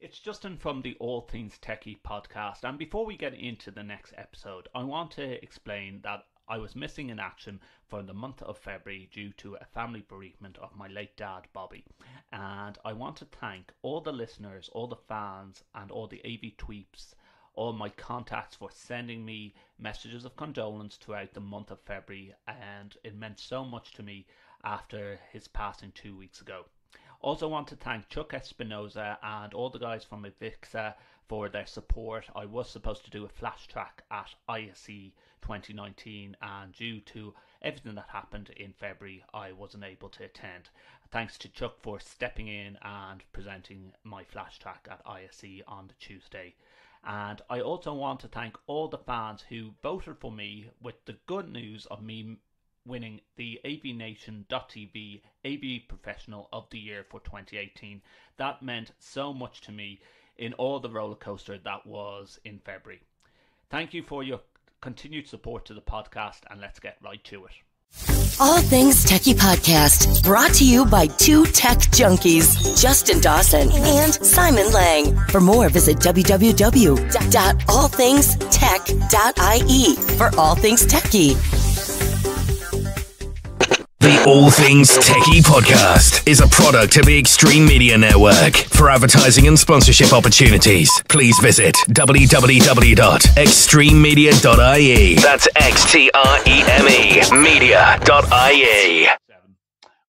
It's Justin from the All Things TechIE podcast, and before we get into the next episode, I want to explain that I was missing in action for the month of February due to a family bereavement of my late dad, Bobby. And I want to thank all the listeners, all the fans, and all the AV tweeps, all my contacts for sending me messages of condolence throughout the month of February, and it meant so much to me after his passing 2 weeks ago. Also want to thank Chuck Espinoza and all the guys from Avixa for their support. I was supposed to do a flash track at ISE 2019, and due to everything that happened in February, I wasn't able to attend. Thanks to Chuck for stepping in and presenting my flash track at ISE on the Tuesday. And I also want to thank all the fans who voted for me with the good news of me winning the AVNation.tv AV Professional of the Year for 2018. That meant so much to me in all the roller coaster that was in February. Thank you for your continued support to the podcast, and let's get right to it. All Things TechIE podcast, brought to you by two tech junkies, Justin Dawson and Simon Lang. For more, visit www.allthingstech.ie for All Things TechIE. The All Things TechIE podcast is a product of the Extreme Media Network. For advertising and sponsorship opportunities, please visit www.extrememedia.ie. That's XTREME media.ie.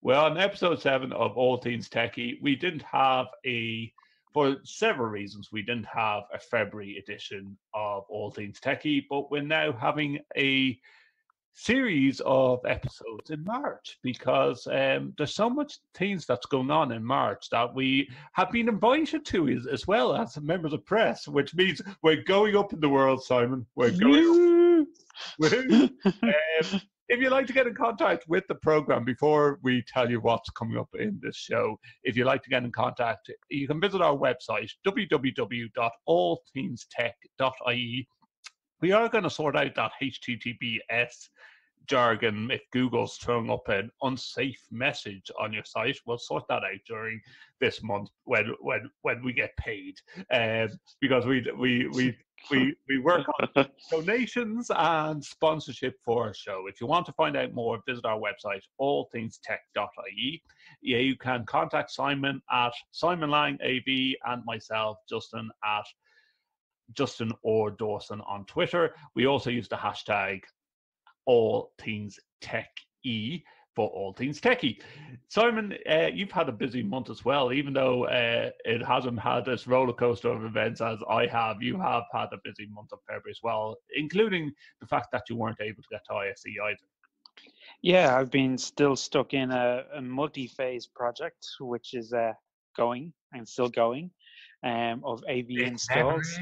Well, in episode 7 of All Things TechIE, we didn't have for several reasons, we didn't have a February edition of All Things TechIE, but we're now having a series of episodes in March because there's so much things that's going on in March that we have been invited to as well as members of press, which means we're going up in the world, Simon. We're going up. If you'd like to get in contact with the program before we tell you what's coming up in this show, if you'd like to get in contact, you can visit our website, www.allthingstech.ie. We are going to sort out that HTTPS jargon. If Google's throwing up an unsafe message on your site, we'll sort that out during this month when we get paid, because we work on donations and sponsorship for our show. If you want to find out more, visit our website, allthingstech.ie. Yeah, you can contact Simon at Simon Lang AV and myself, Justin, at Justin or Dawson on Twitter. We also use the hashtag All Things TechIE for All Things TechIE. Simon, you've had a busy month as well, even though it hasn't had this roller coaster of events as I have. You have had a busy month of February as well, including the fact that you weren't able to get to ISE either. Yeah, I've been still stuck in a multi-phase project, which is going and still going. Of AV installs.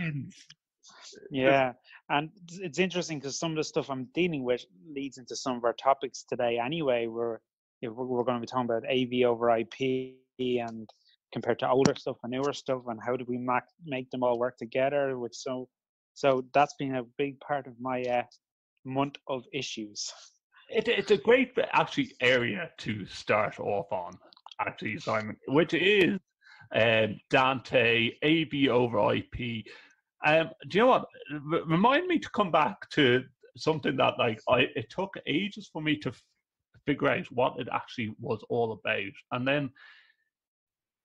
Yeah, and it's interesting because some of the stuff I'm dealing with leads into some of our topics today. Anyway, we're going to be talking about AV over IP and compared to older stuff and newer stuff, and how do we make them all work together. So that's been a big part of my month of issues. It's a great actually area to start off on, actually, Simon, which is Dante, AV over IP. Do you know what? Remind me to come back to something that it took ages for me to figure out what it actually was all about, and then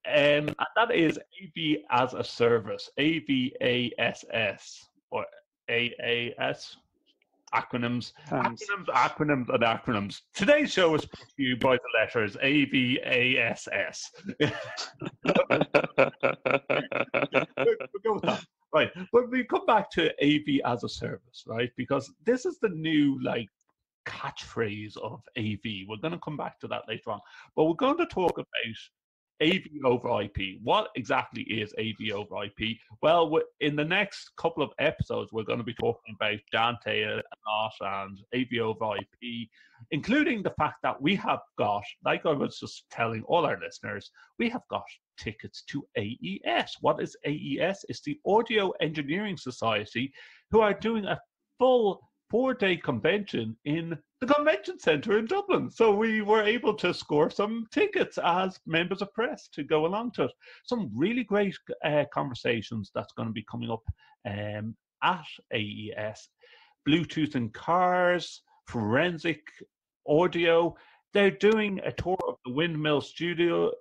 and that is AV as a service, AVASS or AAS. Acronyms. Today's show is brought to you by the letters AVASS. We'll go with that. Right. But we come back to AV as a service, right? Because this is the new catchphrase of AV. We're going to come back to that later on. But we're going to talk about AV over IP. What exactly is AV over IP? Well, in the next couple of episodes, we're going to be talking about Dante a lot and AV over IP, including the fact that we have got, like I was just telling all our listeners, we have got tickets to AES. What is AES? It's the Audio Engineering Society, who are doing a full 4-day convention in the convention centre in Dublin. So we were able to score some tickets as members of press to go along to it. Some really great conversations that's going to be coming up at AES. Bluetooth in cars, forensic audio. They're doing a tour of the Windmill studios.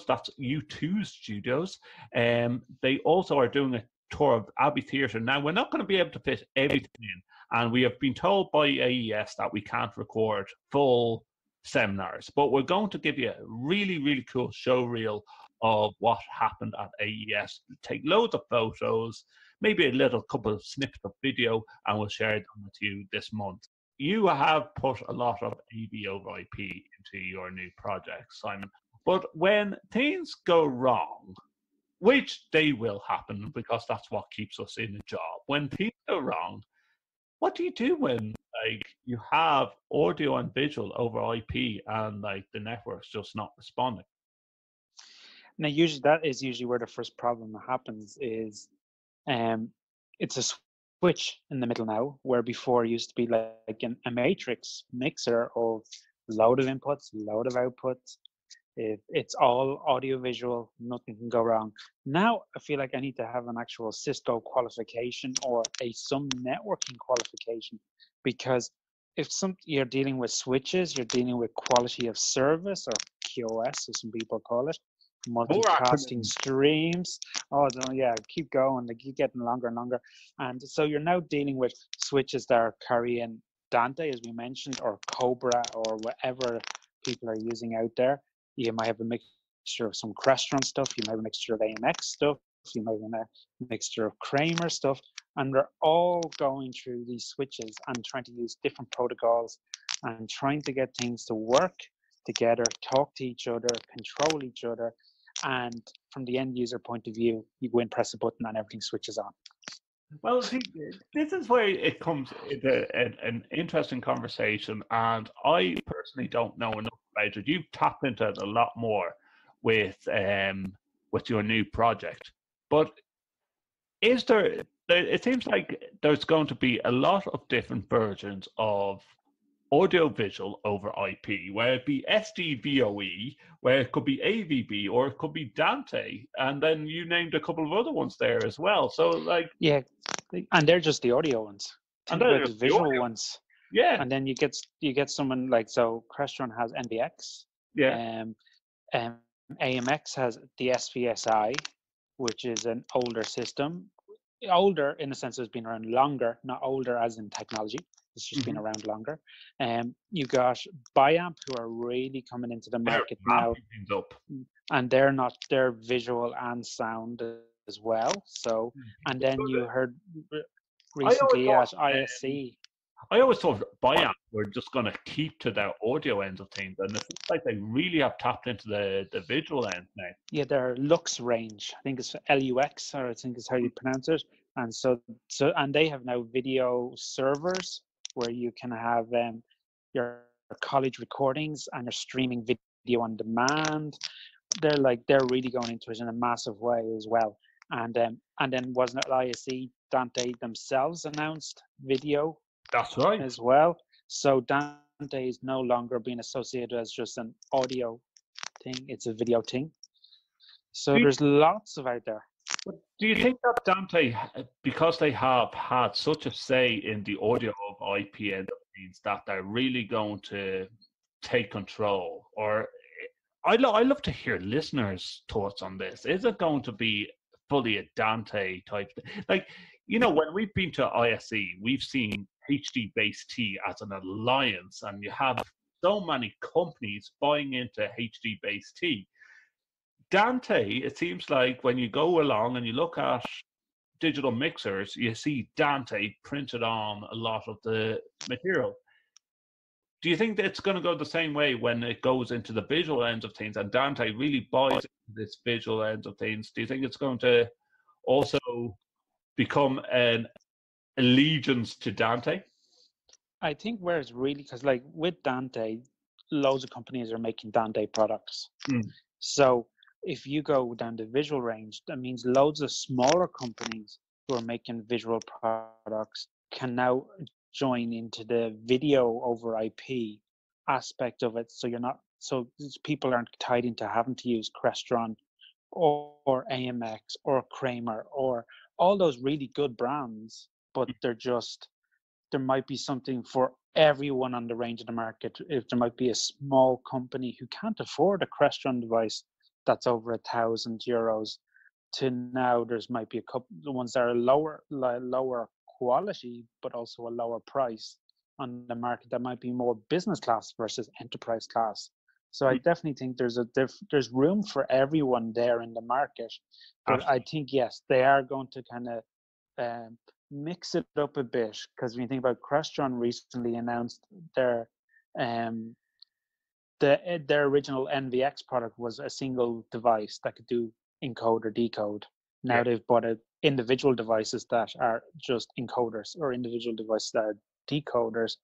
That's U2's studios. They also are doing a tour of Abbey Theatre. Now, we're not going to be able to fit everything in, and we have been told by AES that we can't record full seminars, but we're going to give you a really, really cool show reel of what happened at AES. Take loads of photos, maybe a little couple of snippets of video, and we'll share them with you this month. You have put a lot of AVoIP into your new project, Simon. But when things go wrong, which they will happen because that's what keeps us in a job. When things go wrong, what do you do when you have audio and visual over IP and the network's just not responding? Now, usually that is usually where the first problem happens. Is it's a switch in the middle now, where before it used to be like a matrix mixer of load of inputs, load of outputs. It's all audio visual, nothing can go wrong. Now I feel like I need to have an actual Cisco qualification or some networking qualification, because if you're dealing with switches, you're dealing with quality of service, or QoS as some people call it, multicasting streams. Yeah, keep going, they keep getting longer and longer. And so you're now dealing with switches that are carrying Dante, as we mentioned, or Cobra, or whatever people are using out there. You might have a mixture of some Crestron stuff, you might have a mixture of AMX stuff, you might have a mixture of Kramer stuff, and they're all going through these switches and trying to use different protocols and trying to get things to work together, talk to each other, control each other. And from the end user point of view, you go in, press a button, and everything switches on. Well, see, this is where it comes into an interesting conversation, and I personally don't know enough about it. You've tapped into it a lot more with your new project, but is there? It seems like there's going to be a lot of different versions of audio-visual over IP, where it be SDVoE, where it could be AVB, or it could be Dante, and then you named a couple of other ones there as well. So, yeah, and they're just the audio ones. And they're the visual ones. Yeah. And then you get someone so Crestron has NBX. Yeah. AMX has the SVSI, which is an older system. Older in the sense it's been around longer, not older as in technology. It's just been around longer. You got Biamp, who are really coming into the market now, and they're visual and sound as well. So, and then you heard recently at ISC. I always thought Biamp were just going to keep to their audio ends of things, and it looks like they really have tapped into the visual end now. Yeah, their Lux range, I think it's LUX, or I think is how you pronounce it. And so and they have now video servers where you can have your college recordings and you're streaming video on demand. They're really going into it in a massive way as well. And then wasn't it ISE, Dante themselves announced video. That's right. As well. So Dante is no longer being associated as just an audio thing, it's a video thing. So there's lots of out there. Do you think that Dante, because they have had such a say in the audio of IP end of things, that they're really going to take control? Or I love to hear listeners' thoughts on this. Is it going to be fully a Dante type thing? When we've been to ISE, we've seen HD Base T as an alliance, and you have so many companies buying into HD Base T. Dante, it seems like when you go along and you look at digital mixers, you see Dante printed on a lot of the material. Do you think that it's going to go the same way when it goes into the visual ends of things and Dante really buys into this visual ends of things? Do you think it's going to also become an allegiance to Dante? I think where it's really, because with Dante, loads of companies are making Dante products. So if you go down the visual range, that means loads of smaller companies who are making visual products can now join into the video over IP aspect of it, so you're not so people aren't tied into having to use Crestron or AMX or Kramer or all those really good brands, but there might be something for everyone on the range of the market. If there might be a small company who can't afford a Crestron device that's over €1,000, to now might be a couple the ones that are lower quality but also a lower price on the market that might be more business class versus enterprise class. So I definitely think there's room for everyone there in the market, but I think yes, they are going to kind of mix it up a bit, because when you think about Crestron recently announced their original NVX product was a single device that could do encode or decode. Now they've bought individual devices that are just encoders, or individual devices that are decoders,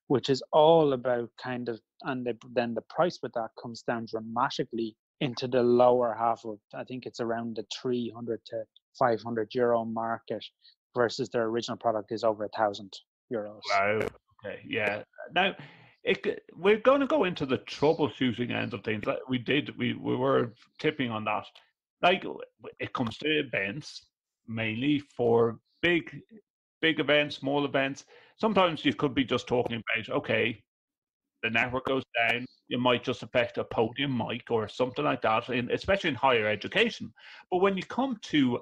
which is all about kind of, and then the price with that comes down dramatically into the lower half of, I think it's around the 300 to 500 euro market, versus their original product is over €1,000. Wow. Okay. Yeah. Now, we're going to go into the troubleshooting end of things. Like we were tipping on that. Like, it comes to events, mainly for big events, small events. Sometimes you could be just talking about, okay, the network goes down. It might just affect a podium mic or something like that, especially in higher education. But when you come to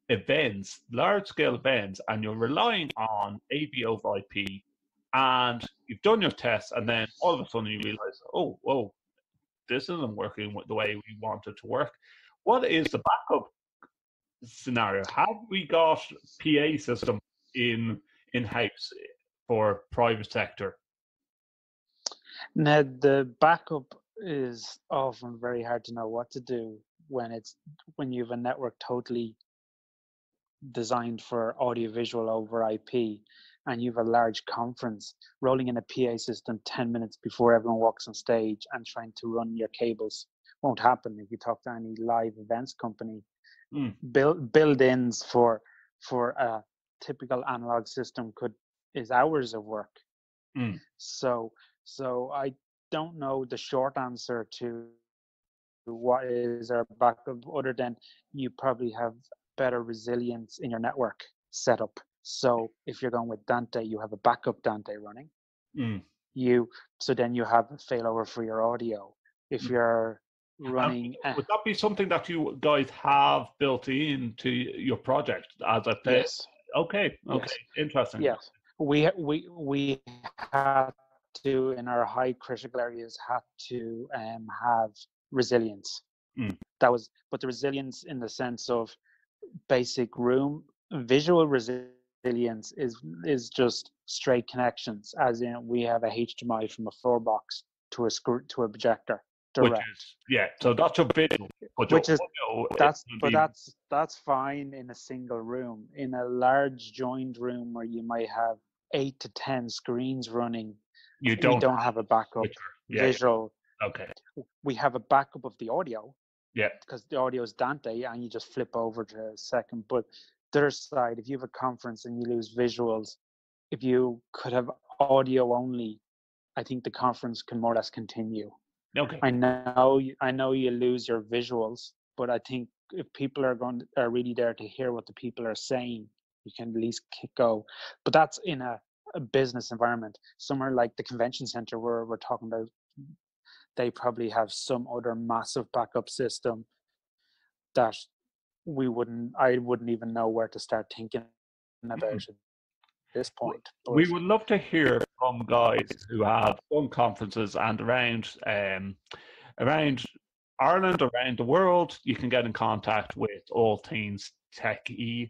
events, large-scale events, and you're relying on AV over IP, and you've done your tests, and then all of a sudden you realize, oh, whoa, this isn't working the way we want it to work. What is the backup scenario? Have we got PA system in-house for private sector? Now, the backup is often very hard to know what to do when you have a network totally designed for audiovisual over IP, and you have a large conference. Rolling in a PA system 10 minutes before everyone walks on stage and trying to run your cables won't happen. If you talk to any live events company, build-ins for a typical analog system is hours of work. So I don't know the short answer to what is our backup, other than you probably have better resilience in your network setup. So if you're going with Dante, you have a backup Dante running. So then you have a failover for your audio. If you're running, would that be something that you guys have built into your project as a play? Yes. Okay. Yes. Interesting. Yes, we had to, in our high critical areas, had to have resilience. But the resilience in the sense of basic room visual resilience is just straight connections, as in we have a HDMI from a floor box to a projector direct. So that's a visual. That's fine in a single room. In a large joined room where you might have 8 to 10 screens running, we don't have a backup visual. Okay. We have a backup of the audio. Yeah. Because the audio is Dante and you just flip over to a second. But the other side, if you have a conference and you lose visuals, if you could have audio only, I think the conference can more or less continue. Okay. I know you lose your visuals, but I think if people are really there to hear what the people are saying, you can at least go. But that's in a business environment. Somewhere like the convention center where we're talking about, they probably have some other massive backup system that I wouldn't even know where to start thinking about at this point. But we would love to hear from guys who have done conferences and around Ireland, around the world. You can get in contact with All Things TechIE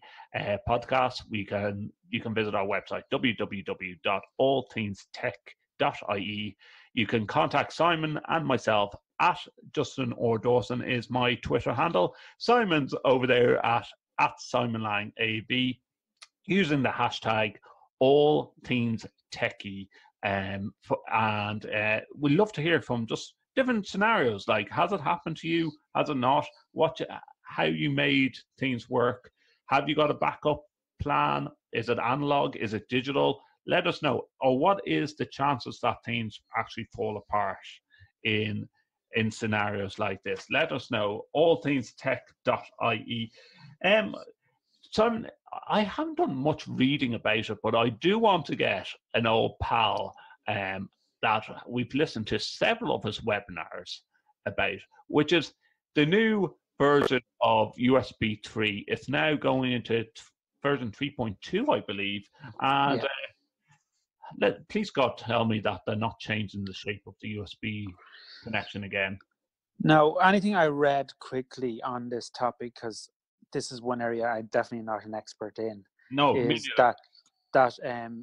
podcast. You can visit our website, www.allthingstech.ie. You can contact Simon and myself at Justin or Dawson is my Twitter handle. Simon's over there at Simon Lang AB, using the hashtag All Things TechIE. And we'd love to hear from just different scenarios. Like, has it happened to you? Has it not? How you made things work? Have you got a backup plan? Is it analog? Is it digital? let us know. Or what is the chances that things actually fall apart in scenarios like this? Let us know. allthingstech.ie. So I haven't done much reading about it, but I do want to get an old pal that we've listened to several of his webinars about, which is the new version of USB 3. It's now going into version 3.2, I believe. And please God tell me that they're not changing the shape of the USB connection again. No, anything I read quickly on this topic, because this is one area I'm definitely not an expert in, is that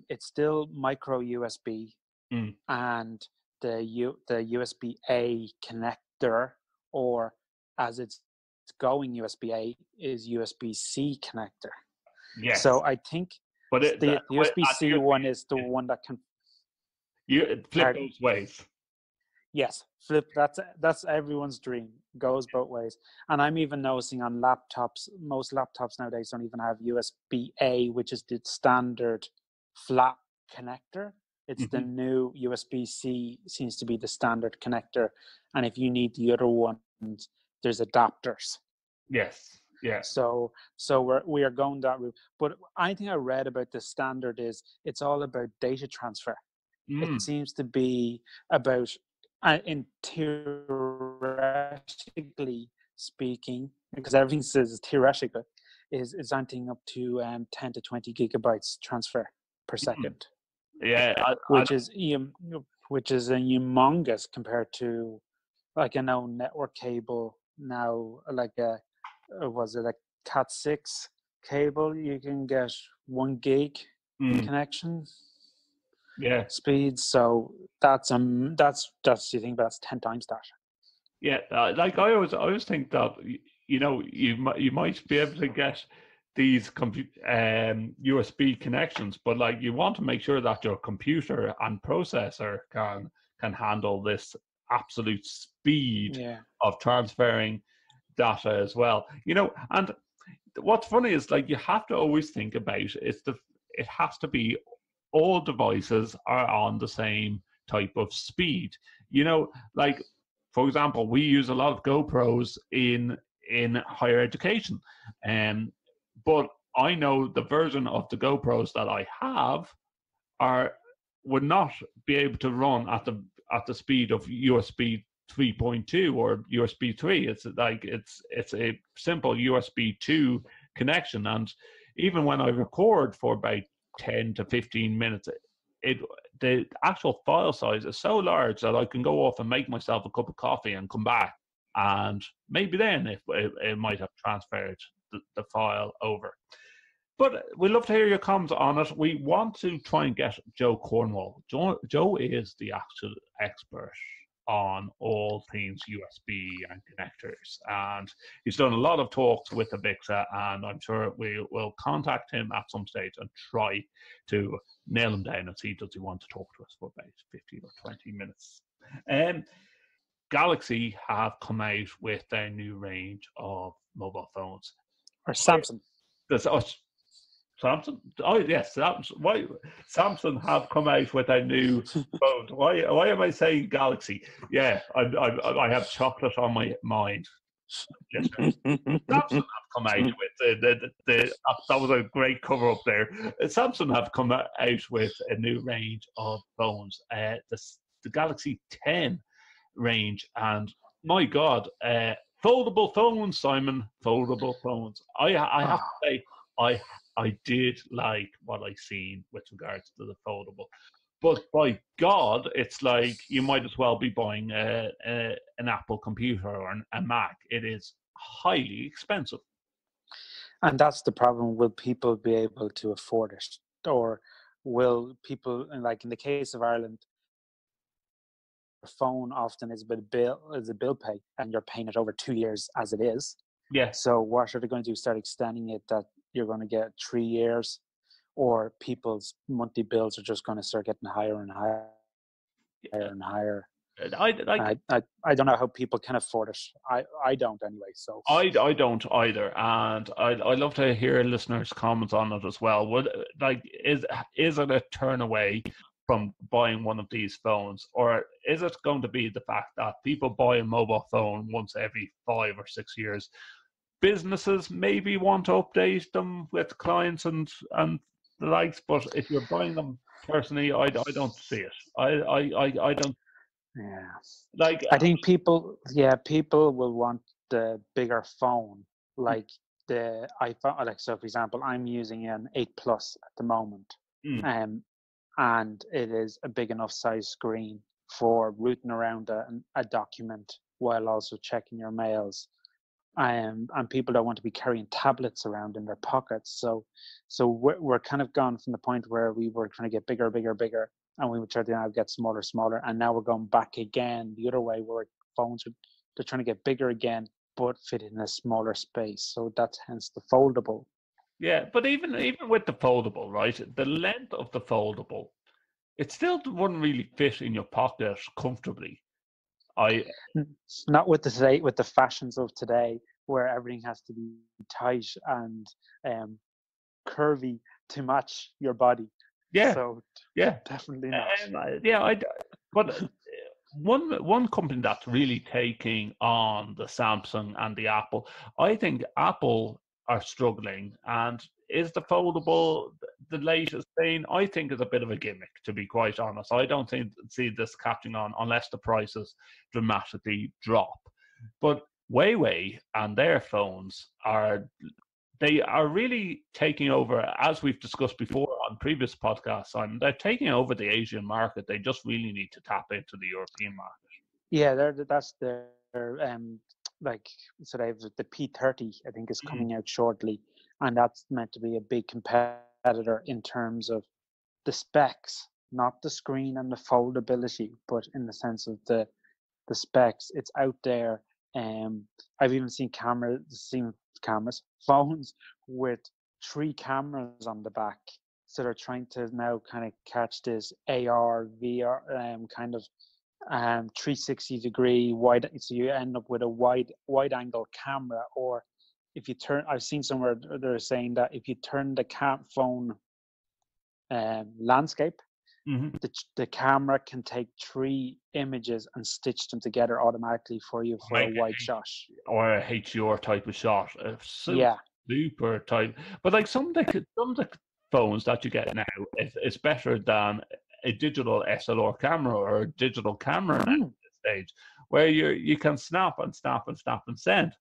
it's still micro USB and the USB-A connector, or as it's going USB-A, is USB-C connector. Yes. So I think the USB-C one is the one that can flip both ways. Yes, flip. That's everyone's dream. Goes both ways. And I'm even noticing on laptops, most laptops nowadays don't even have USB-A, which is the standard flat connector. It's the new USB-C seems to be the standard connector. And if you need the other one, there's adapters. Yes. Yeah. So we are going that route. But I think I read about the standard is it's all about data transfer. It seems to be about, in theoretically speaking, because everything says theoretical, is anything up to 10 to 20 gigabytes transfer per second. Yeah, which is a humongous compared to, like, I know network cable now, like was it a Cat6 cable? You can get 1 gig connection. Yeah. Speed. So that's you think that's 10 times that. Yeah, like I always think that you might be able to get these USB connections, but like you want to make sure that your computer and processor can handle this absolute speed of transferring data as well. And what's funny is, like, you have to always think about it has to be all devices are on the same type of speed. Like, for example, we use a lot of GoPros in higher education, but I know the version of the GoPros that I have would not be able to run at the speed of USB 3.2 or USB 3. It's a simple USB 2 connection, and even when I record for about 10 to 15 minutes, the actual file size is so large that I can go off and make myself a cup of coffee and come back, and maybe then it might have transferred the file over. But we'd love to hear your comments on it. We want to try and get Joe Cornwall. Joe is the actual expert on all things USB and connectors, and he's done a lot of talks with Avixa, and I'm sure we will contact him at some stage and try to nail him down and see does he want to talk to us for about 15 or 20 minutes. Galaxy have come out with their new range of mobile phones. Or Samsung. Samsung? Oh yes, Samsung have come out with a new phone. Why am I saying Galaxy? Yeah, I have chocolate on my mind. Samsung have come out with that was a great cover up there. Samsung have come out with a new range of phones. The Galaxy 10 range, and my God, foldable phones, Simon. Foldable phones. I have to say, I did like what I seen with regards to the foldable, but by God, it's like you might as well be buying an Apple computer or a Mac. It is highly expensive, and that's the problem. Will people be able to afford it, or will people, like in the case of Ireland, phone often is a bill pay, and you're paying it over 2 years as it is. Yeah. So what are they going to do? Start extending it that you're going to get 3 years, or people's monthly bills are just going to start getting higher and higher and higher? I like. I don't know how people can afford it. I don't anyway. So I don't either, and I love to hear listeners' comments on it as well. Would is it a turn away from buying one of these phones, or is it going to be the fact that people buy a mobile phone once every 5 or 6 years? Businesses maybe want to update them with clients and the likes, but if you're buying them personally, I don't see it. I don't yeah, like. I think people will want the bigger phone, like the iPhone. Like, so for example, I'm using an 8 Plus at the moment, Mm. and it is a big enough size screen for rooting around a document while also checking your mails. And people don't want to be carrying tablets around in their pockets. So we're kind of gone from the point where we were trying to get bigger, and we would try to now get smaller, and now we're going back again the other way where they're trying to get bigger again, but fit in a smaller space. So that's hence the foldable. Yeah, but even with the foldable, right? The length of the foldable, it still wouldn't really fit in your pocket comfortably. Not with the fashions of today, where everything has to be tight and curvy to match your body. Yeah, So yeah, definitely not. But one company that's really taking on the Samsung and the Apple, I think Apple are struggling, and is the foldable the latest thing? I think is a bit of a gimmick, to be quite honest. I don't see this catching on unless the prices dramatically drop. But Huawei and their phones they are really taking over, as we've discussed before on previous podcasts, Simon. They're taking over the Asian market. They just really need to tap into the European market. Yeah, that's their like, so they have the P30, I think, is coming out shortly, and that's meant to be a big competitor in terms of the specs, not the screen and the foldability, but in the sense of the specs. It's out there. I've even seen phones with 3 cameras on the back. So they're trying to now kind of catch this AR, VR kind of 360-degree wide. So you end up with a wide angle camera, or if you turn, I've seen somewhere they're saying that if you turn the phone landscape, the camera can take 3 images and stitch them together automatically for you for a wide shot. Or a HDR type of shot. Yeah. Super type. But like some of the phones that you get now, it's better than a digital SLR camera or a digital camera at this stage, where you can snap and send.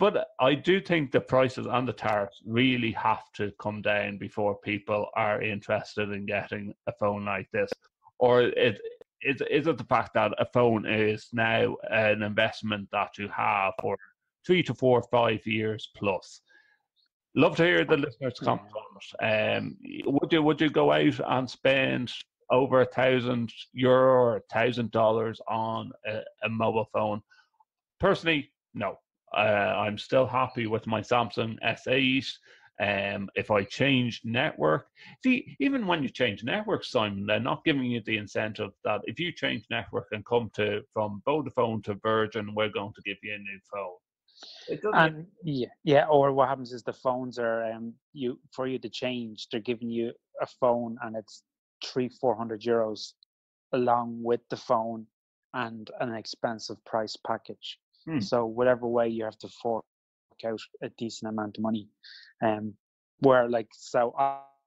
But I do think the prices and the tariffs really have to come down before people are interested in getting a phone like this. Or is it the fact that a phone is now an investment that you have for 3 to 4, 5 years plus? Love to hear the listeners' comments on it. Would you go out and spend over €1,000 or $1,000 on a mobile phone? Personally, no. I'm still happy with my Samsung S8. If I change network, see, even when you change network, Simon, they're not giving you the incentive that if you change network and come from Vodafone to Virgin, we're going to give you a new phone. It doesn't. And or what happens is the phones are for you to change. They're giving you a phone, and it's €300-400 along with the phone and an expensive price package. So whatever way you have to fork out a decent amount of money. Where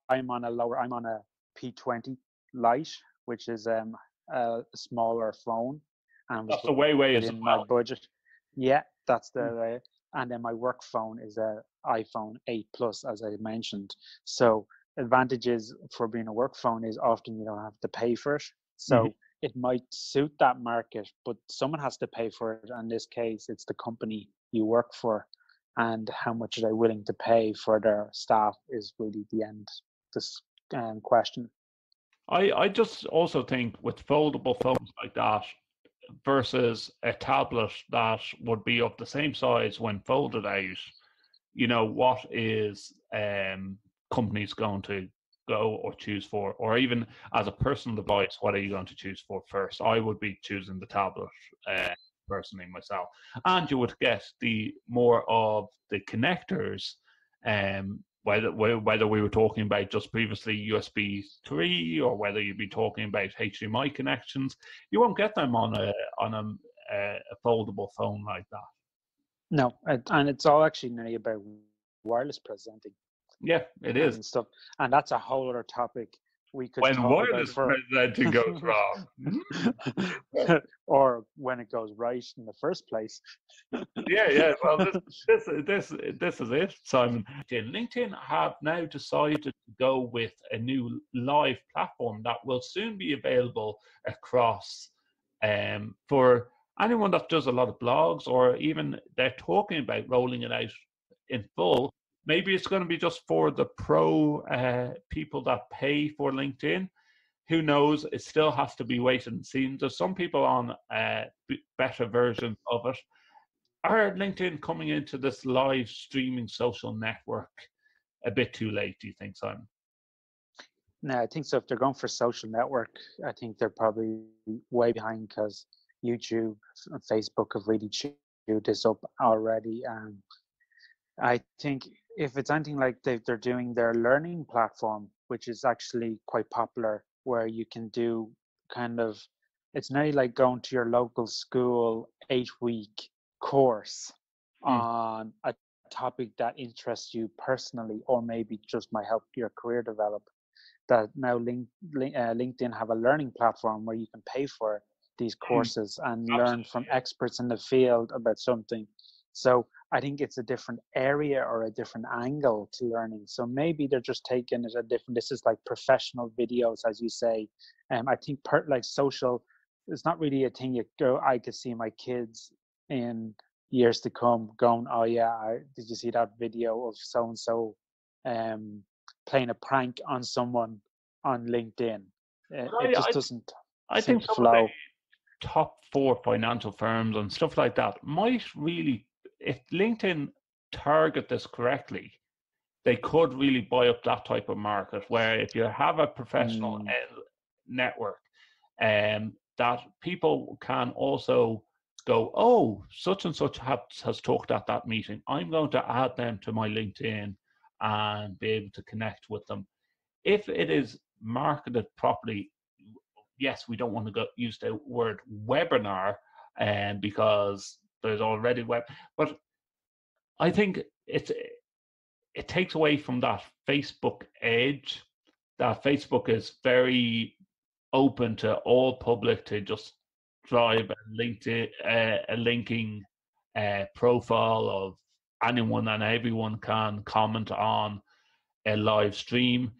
I'm on a P20 Lite, which is a smaller phone, and that's the way is in my budget. Yeah, that's the way. And then my work phone is a iPhone 8 Plus, as I mentioned. So advantages for being a work phone is often you don't have to pay for it. So it might suit that market, but someone has to pay for it. In this case, it's the company you work for, and how much are they willing to pay for their staff is really the end this question. I just also think with foldable phones like that versus a tablet that would be of the same size when folded out, what is companies going to go or choose for, or even as a personal device, what are you going to choose for first? I would be choosing the tablet, personally myself, and you would get the more of the connectors, whether we were talking about just previously USB 3, or whether you'd be talking about HDMI connections. You won't get them on a foldable phone like that. No, and it's all actually nearly about wireless presenting. Yeah, it is. And stuff, and that's a whole other topic we could When talk wireless about presenting goes wrong. or when it goes right in the first place. Yeah. Well, this is it, Simon. LinkedIn have now decided to go with a new live platform that will soon be available across, for anyone that does a lot of blogs, or even they're talking about rolling it out in full. Maybe it's going to be just for the pro people that pay for LinkedIn. Who knows? It still has to be waited and seen. There's some people on better versions of it. Are LinkedIn coming into this live streaming social network a bit too late, do you think, Simon? No, I think so. If they're going for social network, I think they're probably way behind, because YouTube and Facebook have really chewed this up already. I think if it's anything like they're doing their learning platform, which is actually quite popular, where you can do kind of, it's nearly like going to your local school 8-week course on a topic that interests you personally, or maybe just might help your career develop. That now LinkedIn have a learning platform where you can pay for these courses and learn from experts in the field about something. So I think it's a different area or a different angle to learning. So maybe they're just taking it a different. This is like professional videos, as you say. I think like social, it's not really a thing you go. I could see my kids in years to come going, "Oh yeah, did you see that video of so and so playing a prank on someone on LinkedIn?" It just doesn't I seem think to some of the flow. top 4 financial firms and stuff like that might really, if LinkedIn target this correctly, they could really buy up that type of market, where if you have a professional network, that people can also go, "Oh, such and such has talked at that meeting. I'm going to add them to my LinkedIn and be able to connect with them." If it is marketed properly, yes, we don't want to use the word webinar, because there's already web, but I think it takes away from that Facebook edge. That Facebook is very open to all public to just drive a linking profile of anyone, and everyone can comment on a live stream.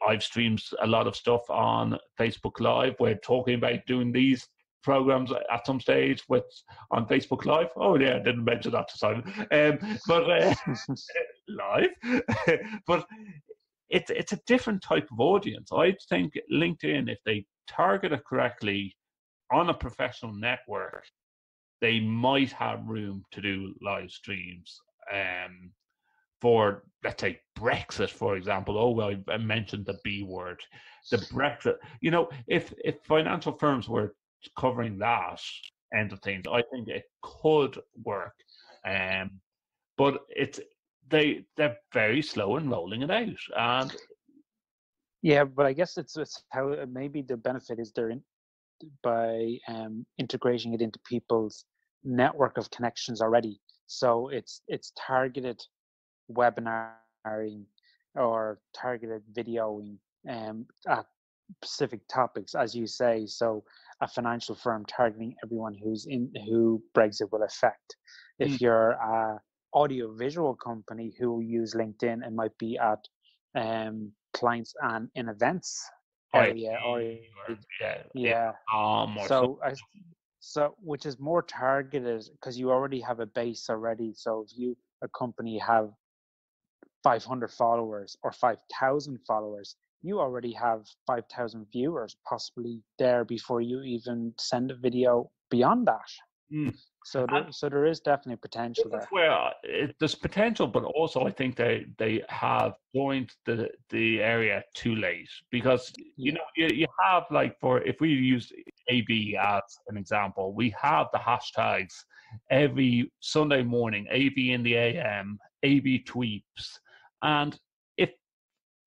I've streamed a lot of stuff on Facebook Live. We're talking about doing these programs at some stage on Facebook Live. Oh yeah, I didn't mention that to Simon. But live, but it's a different type of audience. I think LinkedIn, if they target it correctly on a professional network, they might have room to do live streams. For, let's say, Brexit, for example. Oh, well, I mentioned the B word, the Brexit. If financial firms were covering that end of things, I think it could work. But they're very slow in rolling it out, and Yeah, but I guess it's how maybe the benefit is they're by integrating it into people's network of connections already. So it's targeted webinaring or targeted videoing at specific topics, as you say. So a financial firm targeting everyone who Brexit will affect. If you're a audio visual company who use LinkedIn, it might be at clients and in events area, or yeah. So which is more targeted, because you already have a base already. So if a company have 500 followers or 5,000 followers, you already have 5,000 viewers possibly there before you even send a video beyond that. Mm. So And there is definitely potential this is there. where there's potential, but also I think they have joined the area too late, because Yeah. you have, like, for if we use AV as an example, we have the hashtags every Sunday morning, AV in the AM, AV tweets, and if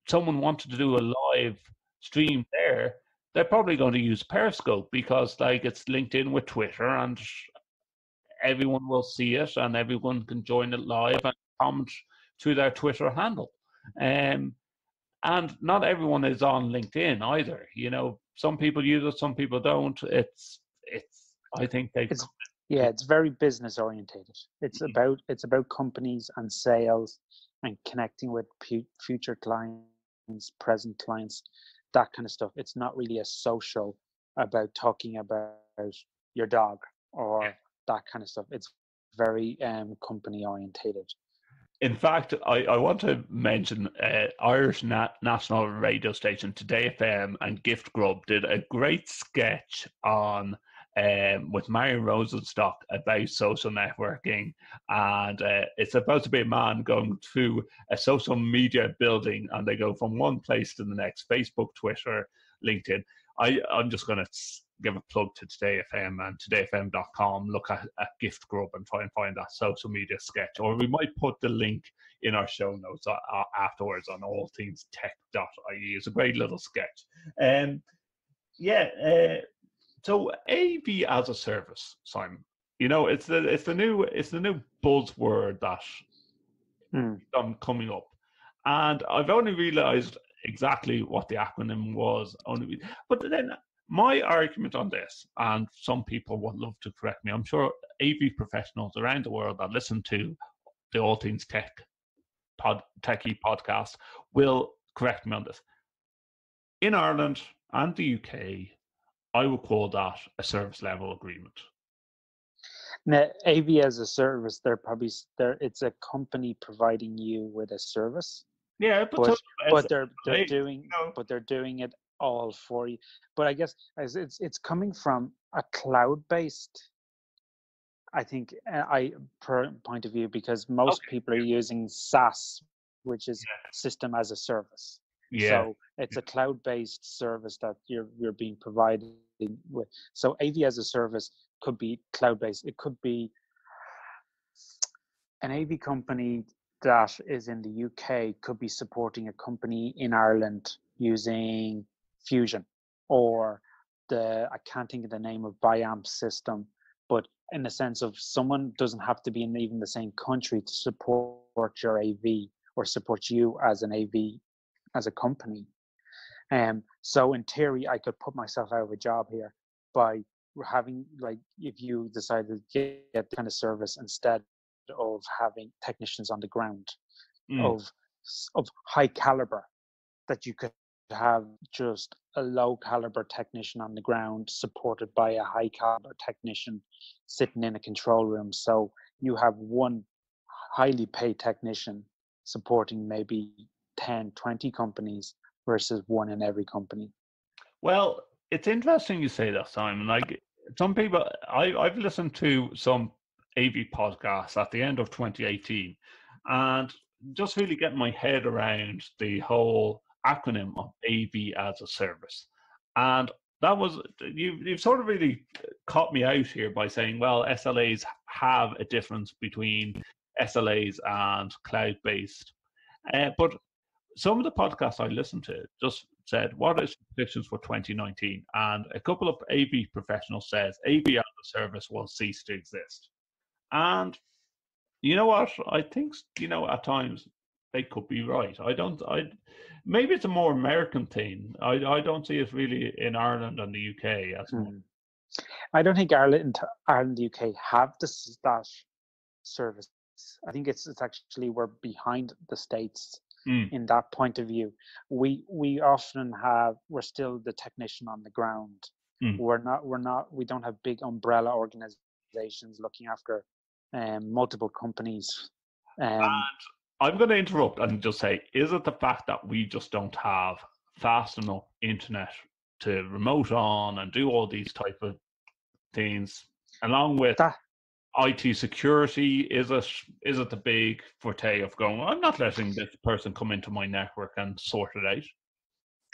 someone wanted to do a live stream there, they're probably going to use Periscope, because, like, it's linked in with Twitter, and everyone will see it, and everyone can join it live and comment to their Twitter handle. Um, and not everyone is on LinkedIn either. Some people use it, some people don't. It's. I think they've. It's it's very business orientated. It's about companies and sales and connecting with future clients, present clients, that kind of stuff. It's not really a social about talking about your dog or that kind of stuff. It's very company orientated. In fact, I want to mention Irish national radio station Today FM and Gift Grub did a great sketch on with Marion Rosenstock about social networking, and it's supposed to be a man going through a social media building, and they go from one place to the next: Facebook, Twitter, LinkedIn. I'm just going to give a plug to Today FM and todayfm.com. Look at Gift Grub and try and find that social media sketch, or we might put the link in our show notes afterwards on allthingstech.ie. It's a great little sketch. So AV as a service, Simon. It's the new buzzword that coming up, and I've only realised exactly what the acronym was. But then my argument on this, and some people would love to correct me, I'm sure AV professionals around the world that listen to the All Things TechIE podcast will correct me on this. In Ireland and the UK, I would call that a service level agreement. Now, AV as a service, it's a company providing you with a service. Yeah, but they're doing it all for you. But I guess as it's coming from a cloud-based, I think, point of view, because most people are using SaaS, which is system as a service. Yeah. So it's a cloud-based service that you're being provided with. So AV as a service could be cloud-based. It could be an AV company that is in the UK could be supporting a company in Ireland using Fusion, or I can't think of the name of BiAmp system, but in the sense of someone doesn't have to be in even the same country to support your AV or support you as an AV, as a company. So in theory, I could put myself out of a job here by having, like, if you decided to get the kind of service instead of having technicians on the ground of high caliber, that you could have just a low caliber technician on the ground supported by a high caliber technician sitting in a control room. So you have one highly paid technician supporting maybe 10, 20 companies versus one in every company. Well, it's interesting you say that, Simon. Like, some people, I've listened to some AV podcasts at the end of 2018, and just really getting my head around the whole acronym of AV as a service. And that was, you've sort of really caught me out here by saying, well, SLAs have a difference between SLAs and cloud-based. But some of the podcasts I listened to just said, what is predictions for 2019? And a couple of AV professionals says AV as a service will cease to exist. And you know what? I think, at times they could be right. Maybe it's a more American thing. I don't see it really in Ireland and the UK as much. I don't think Ireland and the UK have that service. I think it's actually, we're behind the States in that point of view. We we're still the technician on the ground. We don't have big umbrella organizations looking after multiple companies. And I'm going to interrupt and just say, is it the fact that we just don't have fast enough internet to remote on and do all these type of things? Along with That IT security, is it the big forte of going, I'm not letting this person come into my network and sort it out?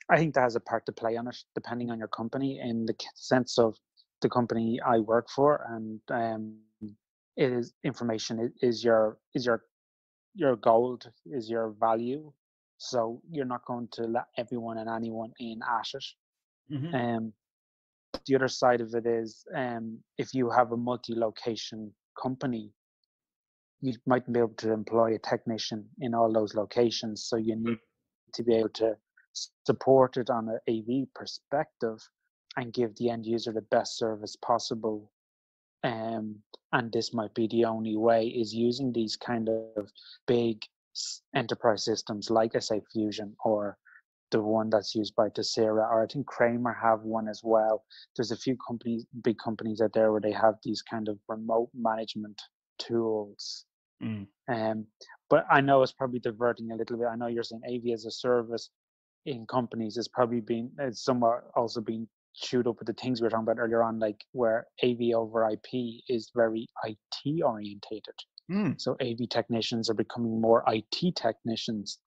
I think that has a part to play on it, depending on your company, in the sense of the company I work for, and it is information is your gold, is your value. So you're not going to let everyone and anyone in at it. Mm-hmm. The other side of it is, if you have a multi-location company, you mightn't be able to employ a technician in all those locations. So you need to be able to support it on an AV perspective and give the end user the best service possible. And this might be the only way, is using these kind of big enterprise systems like SA Fusion, or the one that's used by Tessera, or I think Kramer have one as well. There's a few companies, big companies out there, where they have these kind of remote management tools. But I know it's probably diverting a little bit. I know you're saying AV as a service in companies is probably it's somewhat also being chewed up with the things we were talking about earlier on, like where AV over IP is very IT orientated. So AV technicians are becoming more IT technicians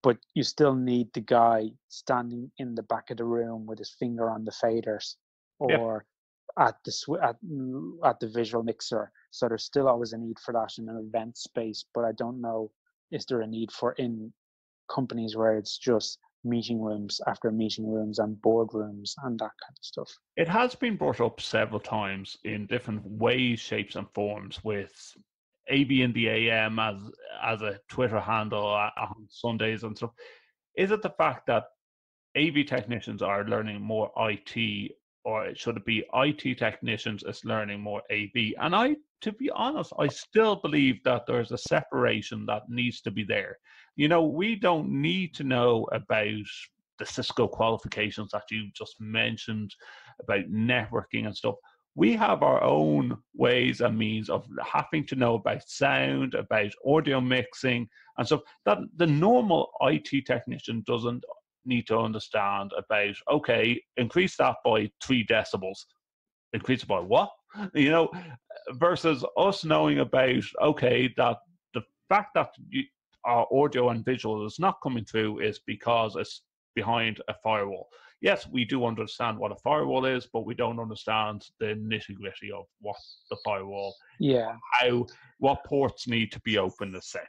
but you still need the guy standing in the back of the room with his finger on the faders, or at the visual mixer. So there's still always a need for that in an event space, but I don't know, is there a need for in companies where it's just meeting rooms after meeting rooms and boardrooms and that kind of stuff? It has been brought up several times in different ways, shapes, and forms, with AB in the AM as a Twitter handle on Sundays and stuff. Is it the fact that AV technicians are learning more IT, or should it be IT technicians is learning more AV? And to be honest, I still believe that there's a separation that needs to be there. We don't need to know about the Cisco qualifications that you just mentioned, about networking and stuff. We have our own ways and means of having to know about sound, about audio mixing, and stuff that the normal IT technician doesn't need to understand about. Okay, increase that by 3 decibels. Increase it by what? Versus us knowing about, okay, that the fact that our audio and visual is not coming through is because it's behind a firewall. Yes, we do understand what a firewall is, but we don't understand the nitty-gritty of what the firewall, what ports need to be open, etc.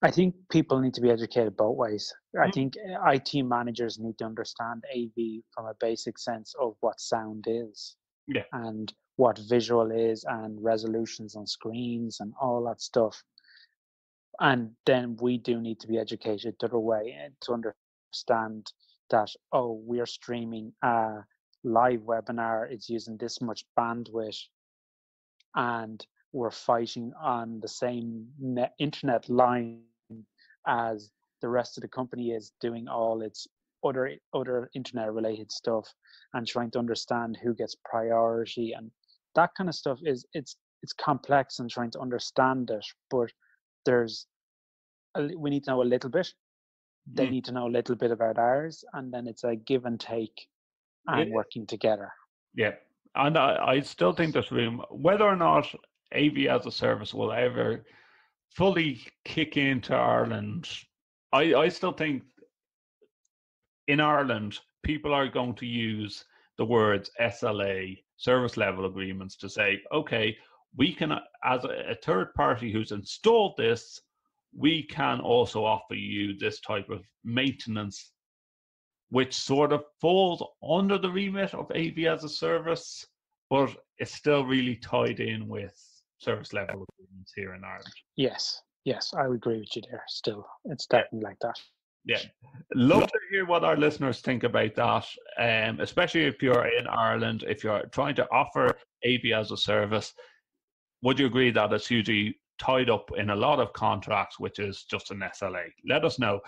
I think people need to be educated both ways. I think IT managers need to understand AV from a basic sense of what sound is, and what visual is, and resolutions on screens and all that stuff. And then we do need to be educated the other way to understand that, we are streaming a live webinar, it's using this much bandwidth, and we're fighting on the same internet line as the rest of the company is, doing all its other internet related stuff, and trying to understand who gets priority, and that kind of stuff it's complex, and trying to understand it. But we need to know a little bit, they need to know a little bit about ours, and then it's a give and take and working together. And I still think there's room, whether or not AV as a service will ever fully kick into Ireland. I still think in Ireland, people are going to use the words SLA, service level agreements, to say, okay, we can, as a third party who's installed this, we can also offer you this type of maintenance, which sort of falls under the remit of AV as a service, but it's still really tied in with service level agreements here in Ireland. Yes, I would agree with you there. Still, it's definitely like that. Love to hear what our listeners think about that, especially if you're in Ireland, if you're trying to offer AV as a service. Would you agree that it's usually tied up in a lot of contracts, which is just an SLA? Let us know.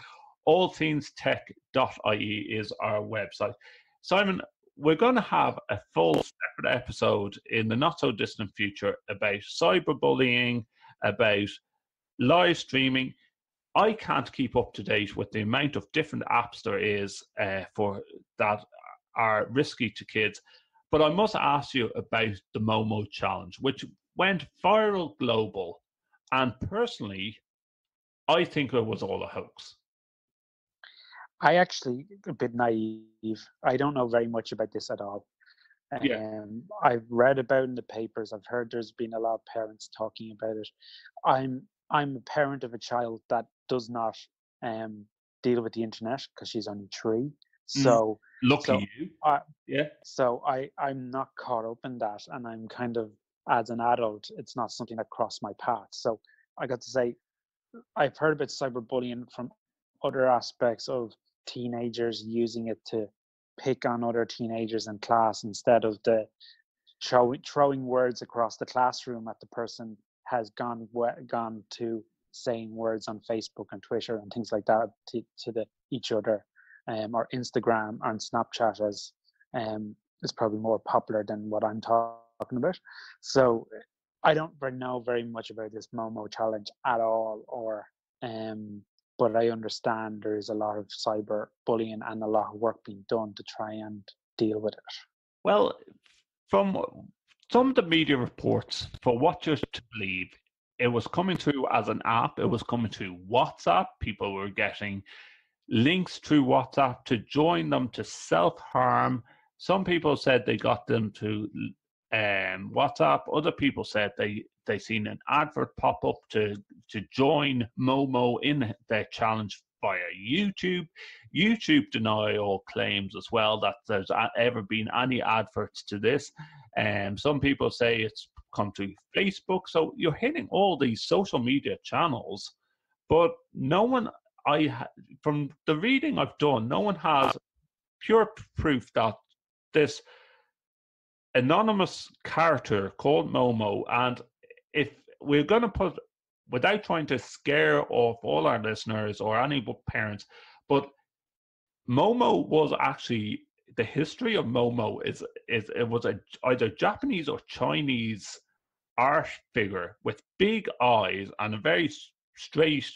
All Things TechIE is our website. Simon, we're going to have a full separate episode in the not so distant future about cyberbullying, about live streaming. I can't keep up to date with the amount of different apps there is for that are risky to kids. But I must ask you about the Momo challenge, which went viral global. And personally, I think it was all a hoax. I actually a bit naive. I don't know very much about this at all. Yeah. I've read about it in the papers. I've heard there's been a lot of parents talking about it. I'm a parent of a child that does not deal with the internet because she's only 3. So Lucky you. I Yeah. I'm not caught up in that, and I'm kind of, as an adult, it's not something that crossed my path. So I got to say, I've heard about cyberbullying from other aspects of teenagers using it to pick on other teenagers in class instead of the throwing words across the classroom at the person has gone to saying words on Facebook and Twitter and things like that to each other, or Instagram and Snapchat as is probably more popular than what I'm talking about. So I don't know very much about this Momo challenge at all, but I understand there is a lot of cyber bullying and a lot of work being done to try and deal with it. Well, from some of the media reports, for what you're to believe, it was coming through as an app. It was coming through WhatsApp. People were getting links through WhatsApp to join them to self-harm. Some people said they got them to WhatsApp. Other people said they seen an advert pop up to join Momo in their challenge via YouTube. YouTube deny all claims as well that there's ever been any adverts to this. Some people say it's come to Facebook. So you're hitting all these social media channels, but no one, from the reading I've done, no one has pure proof that this anonymous character called Momo, and if we're going to put, without trying to scare off all our listeners or any parents, but Momo was actually, the history of Momo is it was either Japanese or Chinese art figure with big eyes and a very straight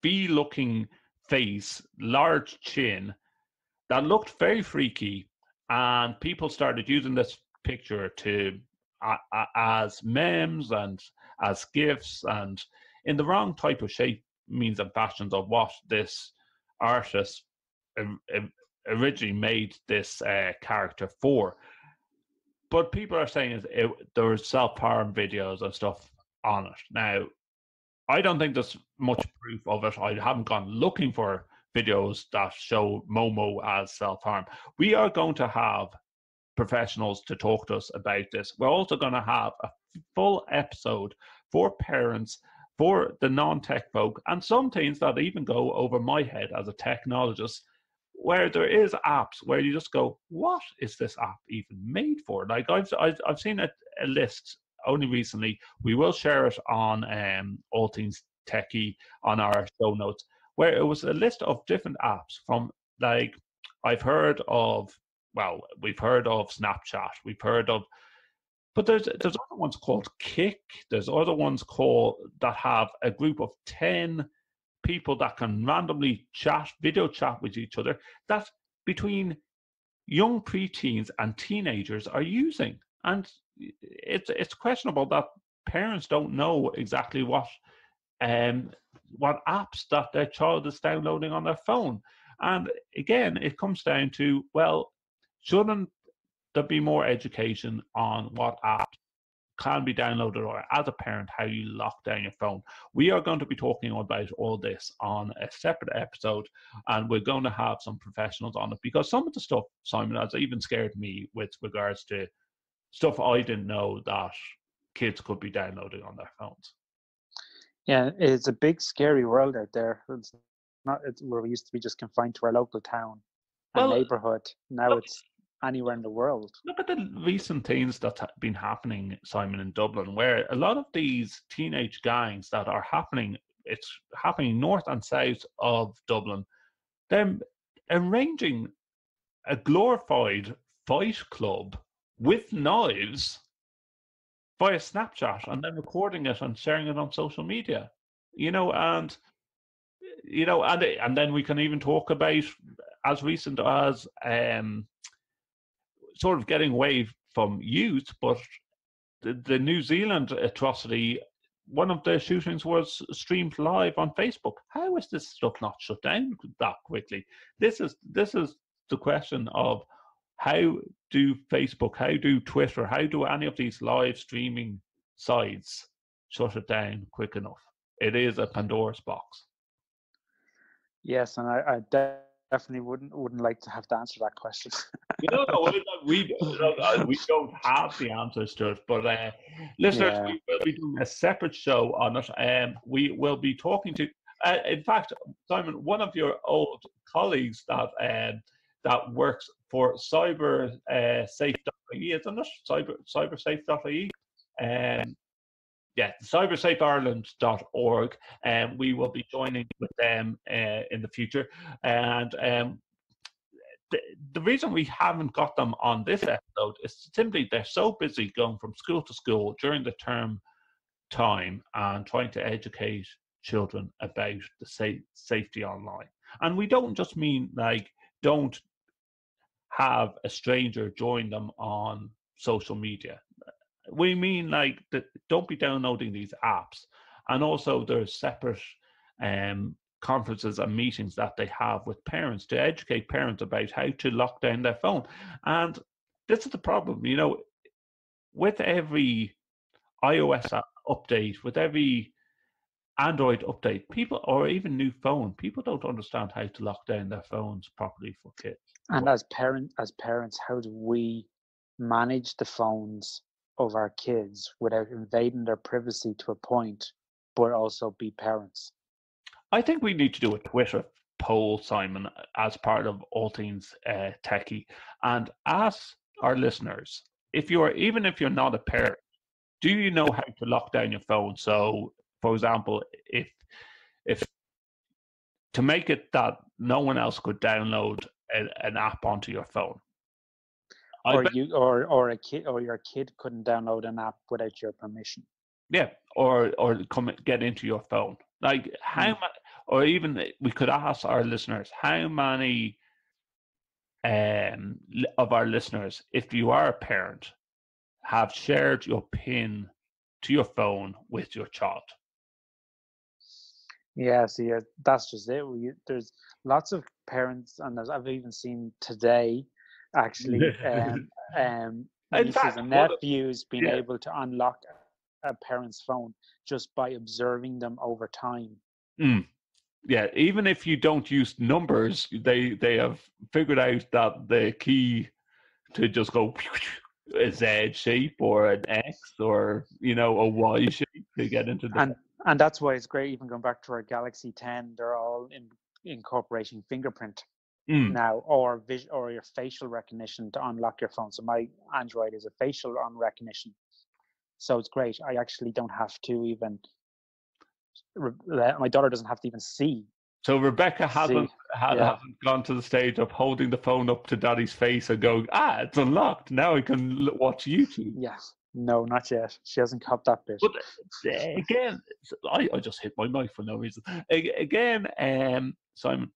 V-looking face, large chin, that looked very freaky, and people started using this picture to as memes and as gifs and in the wrong type of shape, means and fashions of what this artist originally made this character for. But people are saying there was self-harm videos and stuff on it. Now, I don't think there's much proof of it. I haven't gone looking for videos that show Momo as self-harm. We are going to have professionals to talk to us about this. We're also going to have a full episode for parents, for the non-tech folk, and some things that even go over my head as a technologist, where there is apps where you just go, what is this app even made for? Like I've seen a list only recently. We will share it on All Things TechIE on our show notes, where it was a list of different apps from, like, we've heard of Snapchat, we've heard of, but there's other ones called Kick. There's other ones called that have a group of 10 people that can randomly video chat with each other, that between young preteens and teenagers are using. And it's questionable that parents don't know exactly what apps that their child is downloading on their phone. And again, it comes down to, well, shouldn't there be more education on what apps can be downloaded, or as a parent, how you lock down your phone? We are going to be talking about all this on a separate episode, and we're going to have some professionals on it, because some of the stuff, Simon, has even scared me with regards to stuff I didn't know that kids could be downloading on their phones. Yeah, it's a big, scary world out there. It's where we used to be just confined to our local town and neighborhood. Now it's anywhere in the world. Look at the recent things that's been happening, Simon, in Dublin, where a lot of these teenage gangs that are happening, it's happening north and south of Dublin, them arranging a glorified fight club with knives via Snapchat and then recording it and sharing it on social media, and then we can even talk about as recent as sort of getting away from youth, but the New Zealand atrocity, one of the shootings was streamed live on Facebook. How is this stuff not shut down that quickly? This is the question of how do Facebook, how do Twitter, how do any of these live streaming sites shut it down quick enough? It is a Pandora's box. Yes, and I definitely wouldn't like to have to answer that question. No, we don't have the answers to it, but listeners, we will be doing a separate show on it. We will be talking to, in fact, Simon, one of your old colleagues that works for cybersafe.ie, isn't it? Cybersafe.ie. cybersafeireland.org, and we will be joining with them in the future. And the reason we haven't got them on this episode is simply they're so busy going from school to school during the term time and trying to educate children about the safety online. And we don't just mean like don't have a stranger join them on social media. We mean like don't be downloading these apps. And also there's separate conferences and meetings that they have with parents to educate parents about how to lock down their phone. And this is the problem, you know, with every iOS update, with every Android update, people, or even new phone, people don't understand how to lock down their phones properly for kids. And as parents, how do we manage the phones of our kids without invading their privacy to a point, but also be parents? I think we need to do a Twitter poll, Simon, as part of All Things TechIE, and ask our listeners, even if you're not a parent, do you know how to lock down your phone? So, for example, if to make it that no one else could download an app onto your phone, or your kid couldn't download an app without your permission. Yeah, or come get into your phone. Like how much, or even we could ask our listeners, how many of our listeners, if you are a parent, have shared your PIN to your phone with your child? Yeah, see, that's just it. There's lots of parents, and I've even seen today, actually, nieces and nephews being able to unlock a parent's phone just by observing them over time. Yeah, even if you don't use numbers, they have figured out that the key to just go a Z shape or an X or a Y shape to get into the and that's why it's great. Even going back to our Galaxy 10, they're all incorporating fingerprint now, or your facial recognition to unlock your phone. So my Android is a facial recognition, so it's great. I actually don't have to even. My daughter doesn't have to even see. So Rebecca hasn't gone to the stage of holding the phone up to Daddy's face and going, it's unlocked. Now I can watch YouTube. Yes. No, not yet. She hasn't caught that bit. But again, I just hit my mic for no reason. Again, Simon,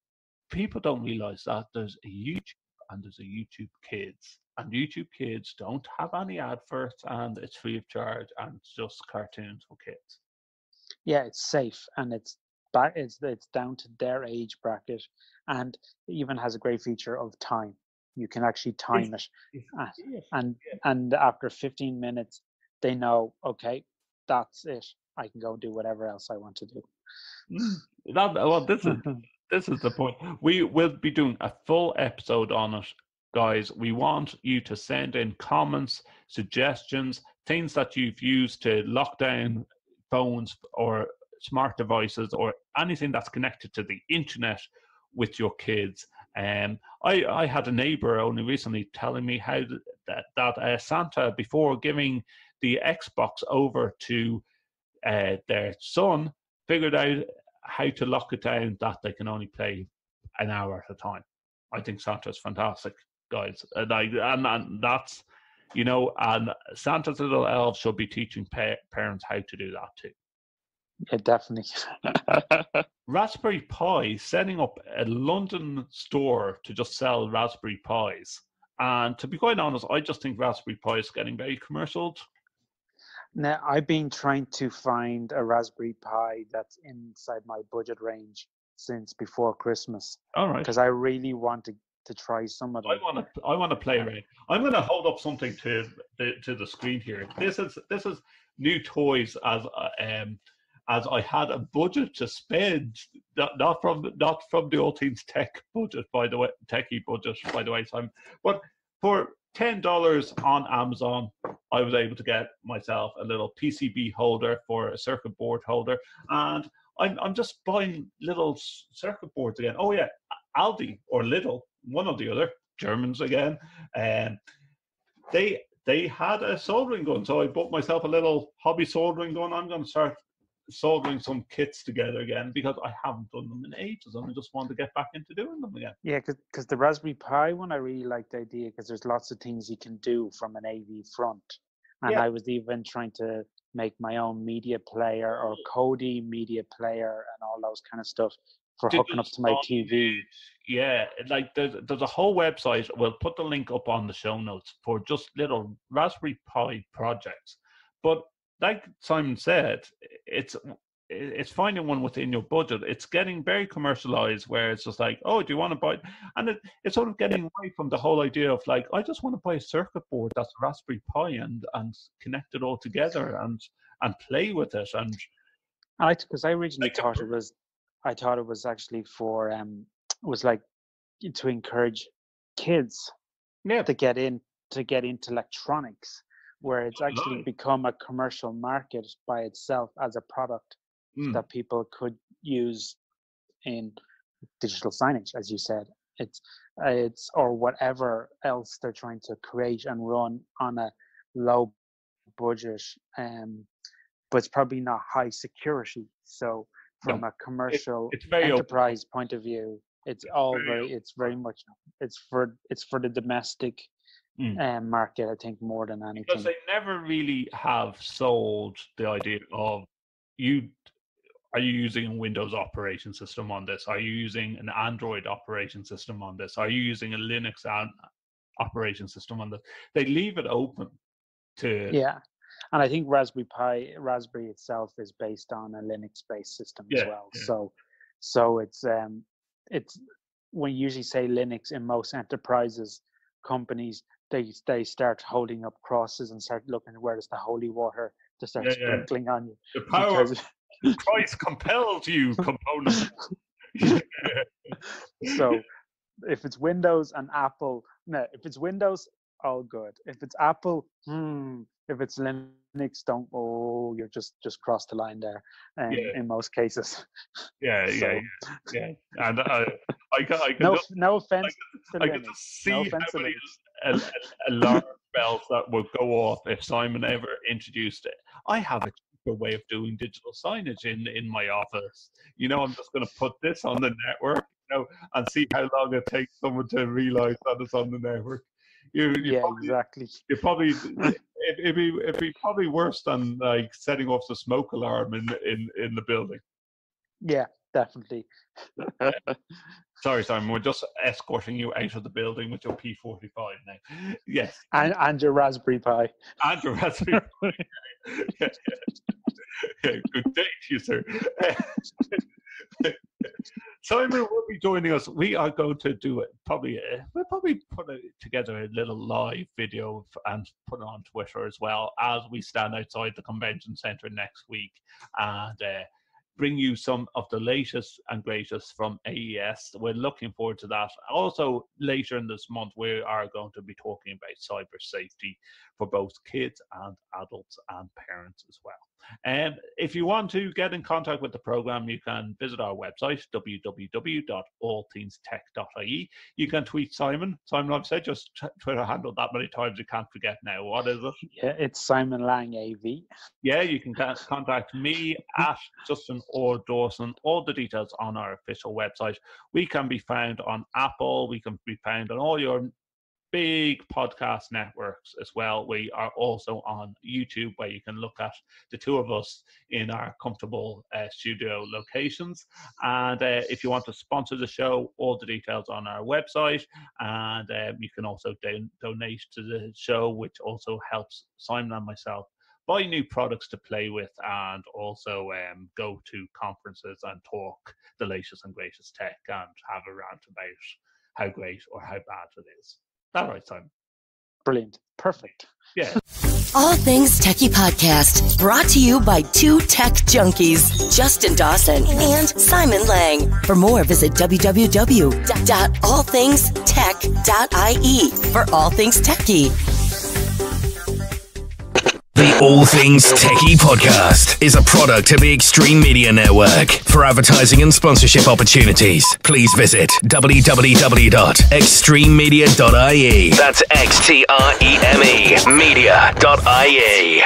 people don't realise that there's a YouTube and there's a YouTube Kids. And YouTube Kids don't have any adverts and it's free of charge and it's just cartoons for kids. Yeah, it's safe and it's down to their age bracket, and it even has a great feature of time. You can actually time it, and after 15 minutes, they know, okay, that's it. I can go do whatever else I want to do. This is the point. We will be doing a full episode on it, guys. We want you to send in comments, suggestions, things that you've used to lock down phones or smart devices or anything that's connected to the internet with your kids. I had a neighbor only recently telling me how that Santa, before giving the Xbox over to their son, figured out how to lock it down that they can only play an hour at a time. I think Santa's fantastic, guys. And that's, and Santa's little elves should be teaching parents how to do that too. Yeah, definitely. Raspberry Pi setting up a London store to just sell Raspberry Pis. And to be quite honest, I just think Raspberry Pi is getting very commercial. Now, I've been trying to find a Raspberry Pi that's inside my budget range since before Christmas, All right. because I really wanted to try some of them. I want to play around. I'm going to hold up something to the screen here. This is new toys as I had a budget to spend, not from the All Things Tech budget, by the way, techie budget, by the way, Simon, but for $10 on Amazon, I was able to get myself a little PCB holder for a circuit board holder, and I'm just buying little circuit boards again. Oh yeah, Aldi or Lidl, one or the other, Germans again, and they had a soldering gun, so I bought myself a little hobby soldering gun. I'm going to start soldering some kits together again because I haven't done them in ages and I just want to get back into doing them again. Yeah, because the Raspberry Pi one, I really like the idea because there's lots of things you can do from an AV front. And Yeah. I was even trying to make my own media player or Kodi media player and all those kind of stuff for hooking up to my TV. Yeah, like there's a whole website. We'll put the link up on the show notes for just little Raspberry Pi projects. But like Simon said, it's finding one within your budget. It's getting very commercialized where it's just like, oh, do you want to buy? And it's sort of getting away from the whole idea of like, I just want to buy a circuit board that's a Raspberry Pi and connect it all together and play with it. And Because I originally thought it was actually for was like to encourage kids to get into electronics, where it's actually become a commercial market by itself as a product that people could use in digital signage, as you said. It's or whatever else they're trying to create and run on a low budget, but it's probably not high security. So from a commercial enterprise point of view, it's very much for the domestic market, I think, more than anything. Because they never really have sold the idea of are you using a Windows operating system on this? Are you using an Android operating system on this? Are you using a Linux operating system on this? They leave it open to... Yeah. And I think Raspberry itself is based on a Linux-based system as well. Yeah. So it's when you usually say Linux in most enterprises, companies, they start holding up crosses and start looking at where's the holy water to start sprinkling on you. The power of Christ compels you, component. So if it's Windows and Apple, if it's Windows, all good. If it's Apple, if it's Linux, you're just crossed the line there. In most cases. Yeah. And I got no offense to I Linux. get to see how many alarm bells that would go off if Simon ever introduced it. I have a cheaper way of doing digital signage in my office. I'm just going to put this on the network, and see how long it takes someone to realize that it's on the network. Exactly. You probably it'd be probably worse than like setting off the smoke alarm in the building. Yeah, definitely. Sorry, Simon, we're just escorting you out of the building with your P45 now. Yes. And your Raspberry Pi. And your Raspberry Pi. Good day to you, sir. Simon will be joining us. We are going to do it. We'll probably put together a little live video and put it on Twitter as well as we stand outside the convention centre next week and bring you some of the latest and greatest from AES. We're looking forward to that. Also, later in this month, we are going to be talking about cyber safety for both kids and adults and parents as well. If you want to get in contact with the program, you can visit our website, www.allthingstech.ie. You can tweet Simon. Simon, I've said just Twitter handle that many times you can't forget now. What is it? Yeah, it's Simon Lang AV. Yeah, you can contact me at Justin or Dawson. All the details on our official website. We can be found on Apple. We can be found on all your big podcast networks as well. We are also on YouTube, where you can look at the two of us in our comfortable studio locations. And if you want to sponsor the show, all the details on our website. And you can also donate to the show, which also helps Simon and myself buy new products to play with, and also go to conferences and talk the latest and greatest tech and have a rant about how great or how bad it is. That right, Simon? Brilliant. Perfect. Yeah. All Things TechIE podcast, brought to you by two tech junkies, Justin Dawson and Simon Lang. For more, visit www.allthingstech.ie for All Things TechIE. The All Things TechIE podcast is a product of the Extreme Media Network. For advertising and sponsorship opportunities, please visit www.extrememedia.ie. That's XTREME media.ie.